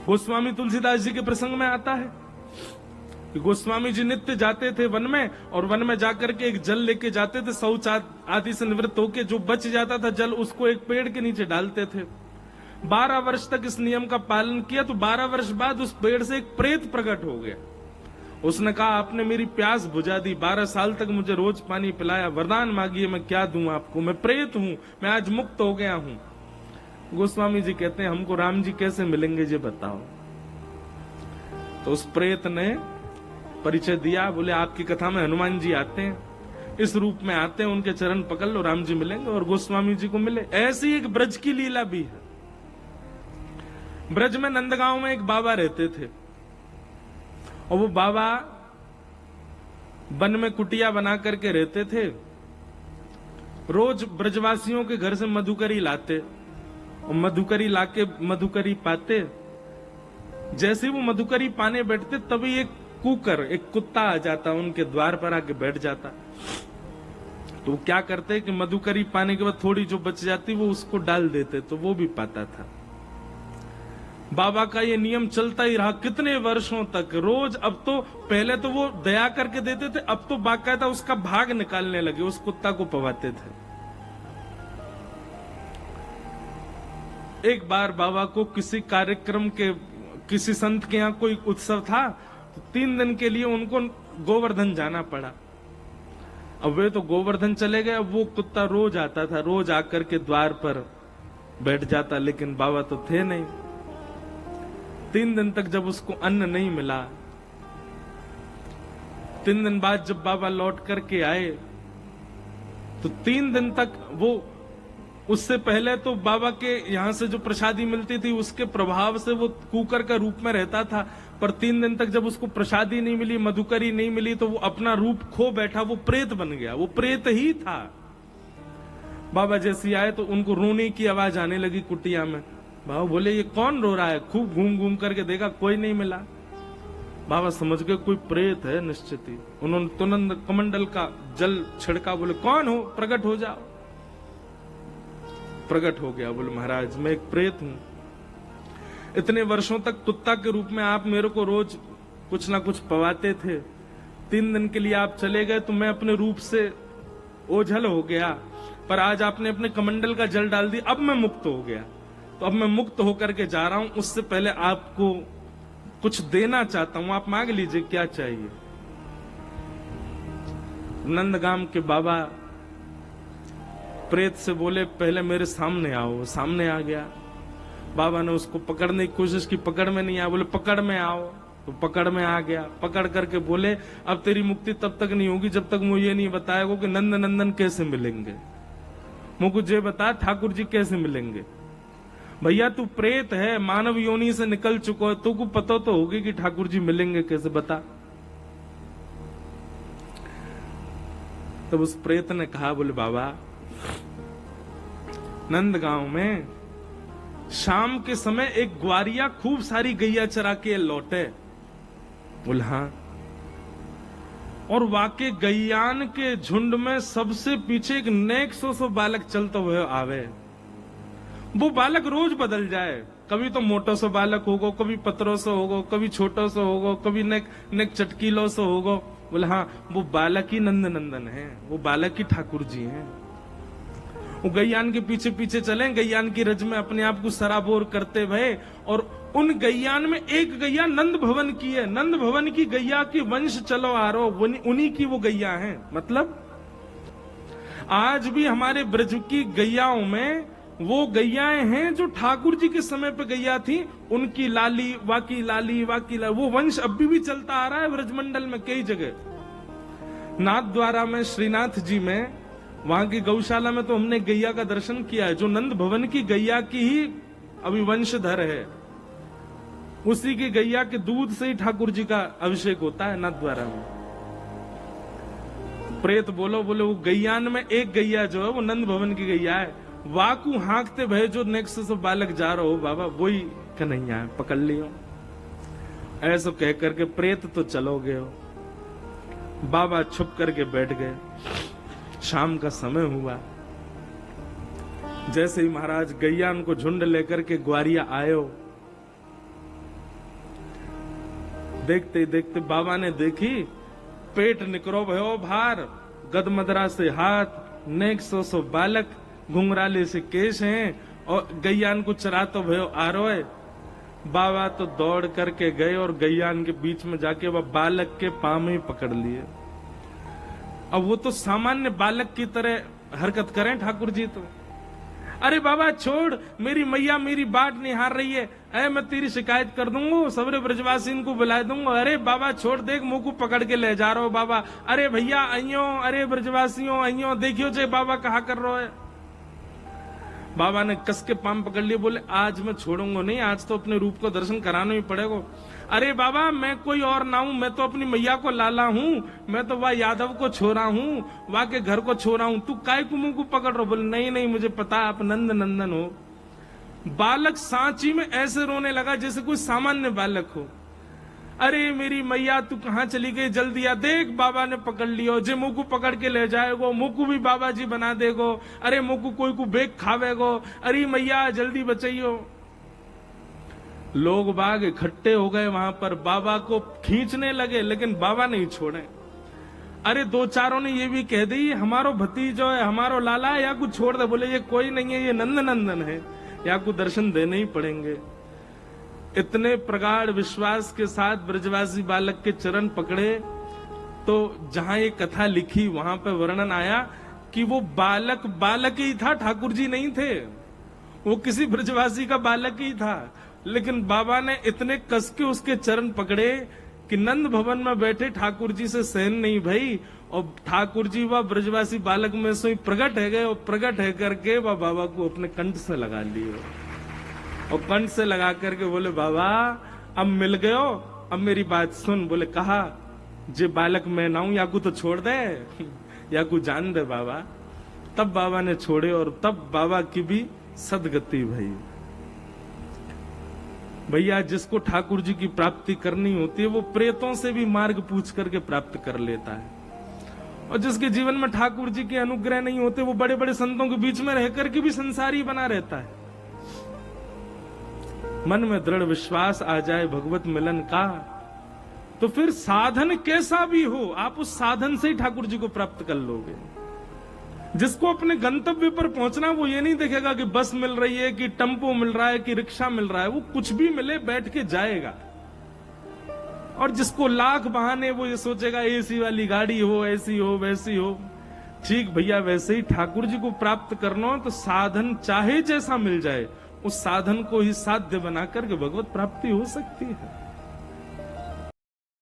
गोस्वामी तुलसीदास जी के प्रसंग में आता है कि गोस्वामी जी नित्य जाते थे वन में, और वन में जाकर के एक जल लेके जाते थे, शौच आदि से निवृत्त होके जो बच जाता था जल उसको एक पेड़ के नीचे डालते थे। 12 वर्ष तक इस नियम का पालन किया, तो 12 वर्ष बाद उस पेड़ से एक प्रेत प्रकट हो गया। उसने कहा आपने मेरी प्यास बुझा दी, 12 साल तक मुझे रोज पानी पिलाया, वरदान मांगिए मैं क्या दूं आपको, मैं प्रेत हूं, मैं आज मुक्त हो गया हूं। गोस्वामी जी कहते हैं हमको राम जी कैसे मिलेंगे ये बताओ। तो उस प्रेत ने परिचय दिया, बोले आपकी कथा में हनुमान जी आते हैं, इस रूप में आते हैं, उनके चरण पकड़ लो राम जी मिलेंगे, और गोस्वामी जी को मिले। ऐसी एक ब्रज की लीला भी है। ब्रज में नंदगांव में एक बाबा रहते थे, और वो बाबा वन में कुटिया बना करके रहते थे। रोज ब्रजवासियों के घर से मधुकरी लाते, और मधुकरी लाके मधुकरी पाते। जैसे वो मधुकरी पाने बैठते तभी एक कुकर, एक कुत्ता आ जाता, उनके द्वार पर आके बैठ जाता। तो वो क्या करते कि मधुकरी पाने के बाद थोड़ी जो बच जाती वो उसको डाल देते, तो वो भी पाता था। बाबा का ये नियम चलता ही रहा कितने वर्षों तक रोज। अब तो पहले तो वो दया करके देते थे, अब तो बाकायदा उसका भाग निकालने लगे, उस कुत्ता को पवाते थे। एक बार बाबा को किसी कार्यक्रम के, किसी संत के यहाँ कोई उत्सव था, तो 3 दिन के लिए उनको गोवर्धन जाना पड़ा। अब वे तो गोवर्धन चले गए, अब वो कुत्ता रोज आता था, रोज आकर के द्वार पर बैठ जाता, लेकिन बाबा तो थे नहीं। 3 दिन तक जब उसको अन्न नहीं मिला, 3 दिन बाद जब बाबा लौट करके आए, तो 3 दिन तक वो, उससे पहले तो बाबा के यहां से जो प्रसादी मिलती थी उसके प्रभाव से वो कुकर का रूप में रहता था, पर 3 दिन तक जब उसको प्रसादी नहीं मिली, मधुकरी नहीं मिली, तो वो अपना रूप खो बैठा, वो प्रेत बन गया, वो प्रेत ही था। बाबा जैसे आए तो उनको रोने की आवाज आने लगी कुटिया में। बाबा बोले ये कौन रो रहा है? खूब घूम घूम करके देखा, कोई नहीं मिला। बाबा समझ गए कोई प्रेत है निश्चित ही। उन्होंने तुरंत कमंडल का जल छिड़का, बोले कौन हो, प्रकट हो जाओ। प्रकट हो गया, बोले महाराज मैं एक प्रेत हूं, इतने वर्षों तक कुत्ता के रूप में आप मेरे को रोज कुछ ना कुछ पवाते थे, 3 दिन के लिए आप चले गए तो मैं अपने रूप से ओझल हो गया, पर आज आपने अपने कमंडल का जल डाल दिया, अब मैं मुक्त हो गया। तो अब मैं मुक्त होकर के जा रहा हूं, उससे पहले आपको कुछ देना चाहता हूं, आप मांग लीजिए क्या चाहिए। नंदगाम के बाबा प्रेत से बोले पहले मेरे सामने आओ। सामने आ गया। बाबा ने उसको पकड़ने की कोशिश की, पकड़ में नहीं आया, बोले पकड़ में आओ, तो पकड़ में आ गया। पकड़ करके बोले अब तेरी मुक्ति तब तक नहीं होगी जब तक मुझे ये नहीं बताएगा कि नंद नंदन कैसे मिलेंगे। मुझे ये बता ठाकुर जी कैसे मिलेंगे। भैया तू प्रेत है, मानव योनि से निकल चुका है, तुमको पता तो होगी कि ठाकुर जी मिलेंगे कैसे, बता। तब उस प्रेत ने कहा, बोले बाबा नंदगांव में शाम के समय एक ग्वारिया खूब सारी गैया चरा के लौटे। बोले हाँ। और वाके गैयान के झुंड में सबसे पीछे एक नेक सो बालक चलते हुए आवे। वो बालक रोज बदल जाए, कभी तो मोटो सो बालक होगो, कभी पतरो सो होगो, कभी छोटो सो होगो, कभी नेक चटकीलो सो होगो। बोले हाँ वो बालक ही नंद नंदन है, वो बालक ही ठाकुर जी हैं। वो गैयान के पीछे पीछे चले, गैयान की रज में अपने आप को सराबोर करते भये, और उन गैयान में एक गैया नंद भवन की है। नंद भवन की गैया की वंश चलो आ रो, उन्हीं की वो गैया हैं। मतलब आज भी हमारे ब्रज की गैयाओं में वो गैयाएं हैं जो ठाकुर जी के समय पे गैया थी, उनकी लाली वाकी लाली वाकी लाली, वो वंश अभी भी चलता आ रहा है ब्रजमंडल में कई जगह। नाथ द्वारा में, श्रीनाथ जी में, वहां की गौशाला में तो हमने गैया का दर्शन किया है, जो नंद भवन की गैया की ही अभी वंशधर है। उसी की गैया के दूध से ही ठाकुर जी का अभिषेक होता है नाथ द्वारा में। प्रेत बोले वो गैयान में एक गैया जो है वो नंद भवन की गैया है। वाकू हाँकते भय जो नेक्स्ट से बालक जा रहा हो, बाबा वही कन्हैया है, पकड़ लियो। ऐसा कह करके प्रेत तो चलो गए हो। बाबा छुप करके बैठ गए। शाम का समय हुआ, जैसे ही महाराज गैया उनको झुंड लेकर के ग्वारिया आयो, देखते देखते बाबा ने देखी, पेट निकरो भयो भार, गदमदरा से हाथ, नेक सो बालक, घुंघराले से केश हैं और गैयान को चरा तो भयो आरोय। बाबा तो दौड़ करके गए और गैयान के बीच में जाके वह बालक के पांव में पकड़ लिए। अब वो तो सामान्य बालक की तरह हरकत करें ठाकुर जी तो, अरे बाबा छोड़, मेरी मैया मेरी बाट निहार रही है, अरे मैं तेरी शिकायत कर दूंगा, सबरे ब्रजवासी को बुला दूंगा। अरे बाबा छोड़, देख मुंह को पकड़ के ले जा रहा हो बाबा, अरे भैया अइयो, अरे ब्रजवासियों अइयो, देखियो जे बाबा कहा कर रहा है। बाबा ने कस के पांव पकड़ लिए, बोले आज मैं छोड़ूंगा नहीं, आज तो अपने रूप को दर्शन कराना ही पड़ेगा। अरे बाबा मैं कोई और ना हूं, मैं तो अपनी मैया को लाला हूं, मैं तो वह यादव को छोरा हूं, वह के घर को छोरा हूं, तू काय को मुंह को पकड़ रहा? बोले नहीं नहीं मुझे पता आप नंद नंदन हो। बालक सांची में ऐसे रोने लगा जैसे कोई सामान्य बालक हो। अरे मेरी मैया तू कहाँ चली गई, जल्दी आ, देख बाबा ने पकड़ लियो, जे मुंह को पकड़ के ले जाएगो, मुंह को भी बाबा जी बना देगो, अरे मुंह को कोई को बेग खावेगो, अरे मैया जल्दी बचाइयो। लोग बाग इकट्ठे हो गए वहां पर, बाबा को खींचने लगे, लेकिन बाबा नहीं छोड़े। अरे दो चारों ने ये भी कह दी हमारो भतीजो है, हमारो लाला है, या कुछ छोड़ दे। बोले ये कोई नहीं है, ये नंद नंदन है, या को दर्शन देने ही पड़ेंगे। इतने प्रगाढ़ विश्वास के साथ ब्रजवासी बालक के चरण पकड़े, तो जहां ये कथा लिखी वहां पर वर्णन आया कि वो बालक बालक ही था, ठाकुर जी नहीं थे, वो किसी ब्रजवासी का बालक ही था। लेकिन बाबा ने इतने कस के उसके चरण पकड़े कि नंद भवन में बैठे ठाकुर जी से सहन नहीं भई, और ठाकुर जी वह ब्रजवासी बालक में से प्रकट है गए, और प्रकट है करके वह बाबा को अपने कंठ से लगा लिए, और कंठ से लगा करके बोले बाबा अब मिल गयो, अब मेरी बात सुन। बोले कहा जे बालक मैं ना हूं, या को तो छोड़ दे, या को जान दे बाबा। तब बाबा ने छोड़े, और तब बाबा की भी सदगति भई। भैया जिसको ठाकुर जी की प्राप्ति करनी होती है वो प्रेतों से भी मार्ग पूछ करके प्राप्त कर लेता है, और जिसके जीवन में ठाकुर जी के अनुग्रह नहीं होते वो बड़े बड़े संतों के बीच में रहकर के भी संसारी बना रहता है। मन में दृढ़ विश्वास आ जाए भगवत मिलन का, तो फिर साधन कैसा भी हो आप उस साधन से ही ठाकुर जी को प्राप्त कर लोगे। जिसको अपने गंतव्य पर पहुंचना, वो ये नहीं देखेगा कि बस मिल रही है, कि टेम्पो मिल रहा है, कि रिक्शा मिल रहा है, वो कुछ भी मिले बैठ के जाएगा। और जिसको लाख बहाने, वो ये सोचेगा एसी वाली गाड़ी हो, ऐसी हो वैसी हो। ठीक भैया वैसे ही ठाकुर जी को प्राप्त करना हो तो साधन चाहे जैसा मिल जाए, उस साधन को ही साध्य बना करके भगवत प्राप्ति हो सकती है।